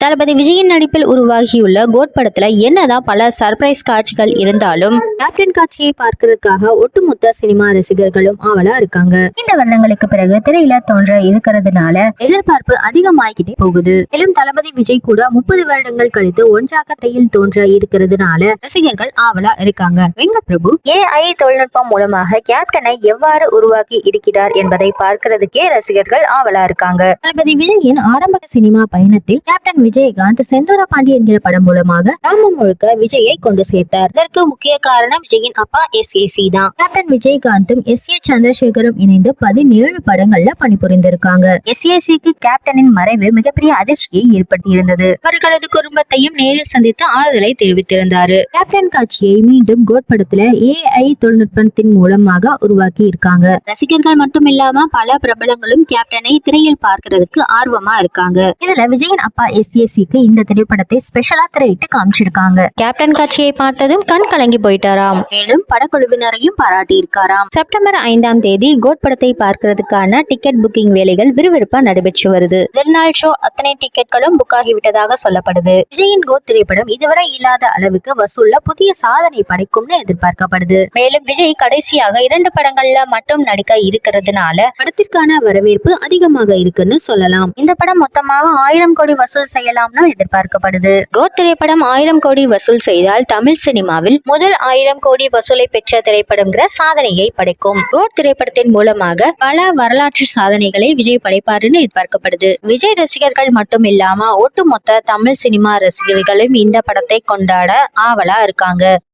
தளபதி விஜயின் நடிப்பில் உருவாகியுள்ள கோட் படத்துல என்னதான் பல சர்ப்ரைஸ் காட்சிகள் இருந்தாலும் கேப்டன் காட்சியை பார்க்கறதுக்காக ஒட்டுமொத்த சினிமா ரசிகர்களும் ஆவலா இருக்காங்க. இந்த வருடங்களுக்கு பிறகு திரையில தோன்ற இருக்கிறதுனால எதிர்பார்ப்பு அதிகமாகிட்டே போகுது. மேலும் தளபதி விஜய் கூட 30 வருடங்கள் கழித்து ஒன்றாக திரையில் தோன்ற இருக்கிறதுனால ரசிகர்கள் ஆவலா இருக்காங்க. வெங்கட் பிரபு AI தொழில்நுட்பம் மூலமாக கேப்டனை எவ்வாறு உருவாக்கி இருக்கிறார் என்பதை பார்க்கிறதுக்கே ரசிகர்கள் ஆவலா இருக்காங்க. தளபதி விஜயின் ஆரம்ப சினிமா பயணத்தில் கேப்டன் விஜயகாந்த் செந்தூர பாண்டி என்கிற படம் மூலமாக கிராமம் முழுக்க விஜயை கொண்டு சேர்த்தார். இதற்கு முக்கிய காரணம் விஜயின் அப்பா SAC தான். கேப்டன் விஜயகாந்தும் SA சந்திரசேகரும் இணைந்து 17 படங்கள்ல பணிபுரிந்திருக்காங்க. SACக்கு கேப்டனின் மறைவு மிகப்பெரிய அதிர்ச்சியை ஏற்படுத்தி இருந்தது. அவர்களது குடும்பத்தையும் நேரில் சந்தித்து ஆறுதலை தெரிவித்திருந்தாரு. கேப்டன் காட்சியை மீண்டும் கோட் படத்துல AI தொழில்நுட்பத்தின் மூலமாக உருவாக்கி இருக்காங்க. ரசிகர்கள் மட்டும் இல்லாம பல பிரபலங்களும் கேப்டனை திரையில் பார்க்கிறதுக்கு ஆர்வமா இருக்காங்க. இதுல விஜயின் அப்பா SACக்கு இந்த திரைப்படத்தை ஸ்பெஷலா திரையிட்டு காமிச்சிருக்காங்க. கேப்டன் காட்சியை பார்த்ததும் கண் கலங்கி போயிட்டாராம். மேலும் படக்குழுவினரையும் பாராட்டி இருக்காராம். செப்டம்பர் 5ஆம் தேதி கோட் படத்தை பார்க்கிறதுக்கான டிக்கெட் புக்கிங் வேலைகள் விறுவிறுப்பா நடைபெற்று வருது. முதல் ஷோ அத்தனை டிக்கெட்களும் புக் ஆகிவிட்டதாக சொல்லப்படுது. விஜயின் கோட் திரைப்படம் இதுவரை இல்லாத அளவுக்கு வசூல்ல புதிய சாதனை படைக்கும்னு எதிர்பார்க்கப்படுது. மேலும் விஜய் கடைசியாக 2 படங்கள்ல மட்டும் நடிக்க இருக்கிறதுனால படத்திற்கான வரவேற்பு அதிகமாக இருக்குன்னு சொல்லலாம். இந்த படம் மொத்தமாக 1000 கோடி வசூல் செய்யலாம்னு எதிர்பார்க்கப்படுது. கோட் திரைப்படம் 1000 கோடி வசூல் செய்தால் தமிழ் சினிமாவில் முதல் 1000 கோடி வசூலை பெற்ற திரைப்படம்ங்கிற சாதனையை படைக்கும். கோட் திரைப்படத்தின் மூலமாக பல வரலாற்று சாதனைகளை விஜய் படைப்பாருன்னு எதிர்பார்க்கப்படுது. விஜய் ரசிகர்கள் மட்டும் இல்லாம ஒட்டுமொத்த தமிழ் சினிமா ரசிகர்களும் இந்த படத்தை கொண்டாட ஆவலா இருக்காங்க.